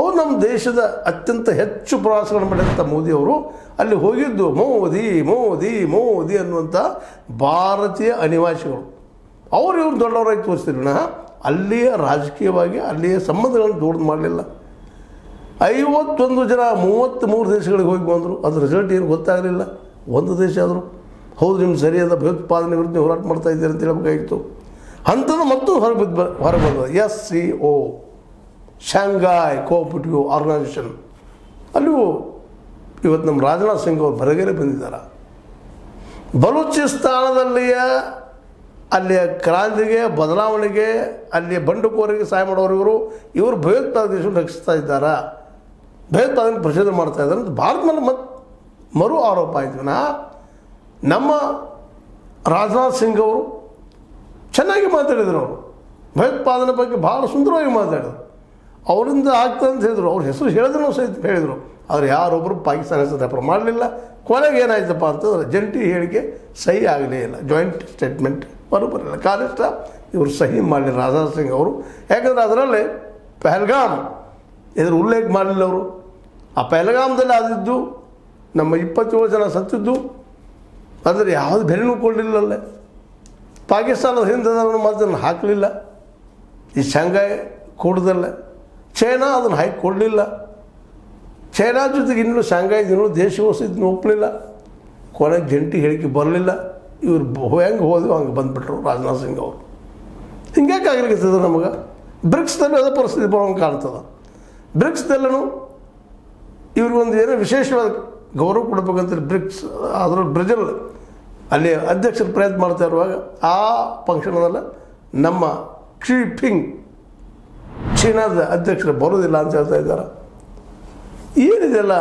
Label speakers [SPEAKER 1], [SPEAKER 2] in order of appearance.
[SPEAKER 1] ಅವ್ರು ನಮ್ಮ ದೇಶದ ಅತ್ಯಂತ ಹೆಚ್ಚು ಪ್ರವಾಸಗಳನ್ನು ಮಾಡಿದಂಥ ಮೋದಿಯವರು ಅಲ್ಲಿ ಹೋಗಿದ್ದು ಮೋದಿ ಮೋದಿ ಮೋದಿ ಅನ್ನುವಂಥ ಭಾರತೀಯ ಅನಿವಾಸಿಗಳು. ಇವ್ರು ದೊಡ್ಡವರಾಗಿ ತೋರಿಸ್ತಿರೋಣ, ಅಲ್ಲಿಯ ರಾಜಕೀಯವಾಗಿ ಅಲ್ಲಿಯ ಸಂಬಂಧಗಳನ್ನು ದೊಡ್ಡದು ಮಾಡಲಿಲ್ಲ. 51 ಜನ 33 ದೇಶಗಳಿಗೆ ಹೋಗಿ ಬಂದರು. ಅದು ರಿಸಲ್ಟ್ ಏನು ಗೊತ್ತಾಗಲಿಲ್ಲ. ಒಂದು ದೇಶ ಆದರೂ ಹೌದು ನಿಮ್ಗೆ ಸರಿಯಾದ ಭಯೋತ್ಪಾದನೆ ವಿರುದ್ಧ ಹೋರಾಟ ಮಾಡ್ತಾ ಇದ್ದೀರಿ ಅಂತ ಹೇಳಬೇಕಾಗಿತ್ತು. ಅಂಥದ್ದು ಮತ್ತು ಹೊರಗೆ ಬಂದ SCO ಶಾಂಘಾಯ್ ಕೋಆಪರೇಟಿವ್ ಆರ್ಗನೈಸೇಷನ್, ಅಲ್ಲಿಯೂ ಇವತ್ತು ನಮ್ಮ ರಾಜನಾಥ್ ಸಿಂಗ್ ಅವರು ಬರಗೇರೆ ಬಂದಿದ್ದಾರೆ. ಬಲೂಚಿಸ್ತಾನದಲ್ಲಿಯ ಅಲ್ಲಿಯ ಕ್ರಾಂತಿಗೆ ಬದಲಾವಣೆಗೆ ಅಲ್ಲಿಯ ಬಂಡುಕೋರಿಗೆ ಸಹಾಯ ಮಾಡೋರು ಇವರು ಭಯೋತ್ಪಾದಕ ದೇಶವನ್ನು ರಕ್ಷಿಸ್ತಾ ಇದ್ದಾರೆ, ಭಯೋತ್ಪಾದನೆ ಪ್ರಚೋದನೆ ಮಾಡ್ತಾ ಇದ್ದಾರೆ ಅಂತ ಭಾರತ ಮೇಲೆ ಮರು ಆರೋಪ ಆಯಿತು. ನಮ್ಮ ರಾಜನಾಥ್ ಸಿಂಗ್ ಅವರು ಚೆನ್ನಾಗಿ ಮಾತಾಡಿದರು. ಅವರು ಭಯೋತ್ಪಾದನೆ ಬಗ್ಗೆ ಭಾಳ ಸುಂದರವಾಗಿ ಮಾತಾಡಿದರು. ಅವರಿಂದ ಆಗ್ತದೆ ಅಂತ ಹೇಳಿದರು. ಅವ್ರ ಹೆಸರು ಹೇಳಿದ್ರು ಸಹಿತ ಹೇಳಿದರು. ಆದರೆ ಯಾರೊಬ್ಬರು ಪಾಕಿಸ್ತಾನ ಹೆಸರು ರೆಫರ್ ಮಾಡಲಿಲ್ಲ. ಕೊನೆಗೆ ಏನಾಯ್ತಪ್ಪ ಅಂತಂದ್ರೆ ಜಂಟಿ ಹೇಳಿಕೆ ಸಹಿ ಆಗಲೇ ಇಲ್ಲ, ಜಾಯಿಂಟ್ ಸ್ಟೇಟ್ಮೆಂಟ್ ಬರೋಬರಿಲ್ಲ. ಕಾಲಿಷ್ಟ ಇವರು ಸಹಿ ಮಾಡಲಿಲ್ಲ ರಾಜನಾಥ್ ಸಿಂಗ್ ಅವರು. ಯಾಕಂದರೆ ಅದರಲ್ಲಿ ಪಹಲ್ಗಾಮ್ ಇದ್ರ ಉಲ್ಲೇಖ ಮಾಡಲಿಲ್ಲ ಅವರು. ಆ ಪಹಲ್ಗಾಮದಲ್ಲಿ ಆದಿದ್ದು ನಮ್ಮ 27 ಜನ ಸತ್ತಿದ್ದು, ಅಂದರೆ ಯಾವುದು ಬೆಲೆನೂ ಕೊಡಲಿಲ್ಲಲ್ಲೇ. ಪಾಕಿಸ್ತಾನದ ಹಿಂದೆ ಮಾತನ್ನು ಹಾಕಲಿಲ್ಲ. ಈ ಶಾಂಘಾಯ್ ಕೂಡದಲ್ಲೇ ಚೈನಾ ಅದನ್ನು ಹಾಕಿ ಕೊಡಲಿಲ್ಲ. ಚೈನಾ ಜೊತೆಗೆ ಇನ್ನೂ ಶಾಂಘಾಯ್ ಇನ್ನೂ ದೇಶವೂ ಇದನ್ನು ಒಪ್ಪಲಿಲ್ಲ. ಕೊನೆಗೆ ಜಂಟಿ ಹೇಳಿಕೆ ಬರಲಿಲ್ಲ. ಇವ್ರು ಹೆಂಗೆ ಹೋದ್ವು ಹಂಗೆ ಬಂದುಬಿಟ್ರು ರಾಜನಾಥ್ ಸಿಂಗ್ ಅವರು. ಹಿಂಗ್ಯಾಕೆ ಆಗ್ಲಿಕ್ಕದ ನಮಗೆ ಬ್ರಿಕ್ಸ್ದಲ್ಲಿ ಅದೇ ಪರಿಸ್ಥಿತಿ ಬರೋಂಗೆ ಕಾಣ್ತದೆ. ಬ್ರಿಕ್ಸ್ದಲ್ಲೂ ಇವ್ರಿಗೊಂದು ಏನೋ ವಿಶೇಷವಾದ ಗೌರವ ಕೊಡಬೇಕಂತ ಬ್ರಿಕ್ಸ್ ಅದರಲ್ಲಿ ಬ್ರೆಜಿಲ್ ಅಲ್ಲಿ ಅಧ್ಯಕ್ಷರು ಪ್ರಯತ್ನ ಮಾಡ್ತಾ ಇರುವಾಗ ಆ ಫಂಕ್ಷನದಲ್ಲ ನಮ್ಮ ಕ್ಸಿ ಜಿನ್ಪಿಂಗ್ ಚೀನಾದ ಅಧ್ಯಕ್ಷರು ಬರೋದಿಲ್ಲ ಅಂತ ಹೇಳ್ತಾ ಇದ್ದಾರೆ. ಏನಿದೆಲ್ಲ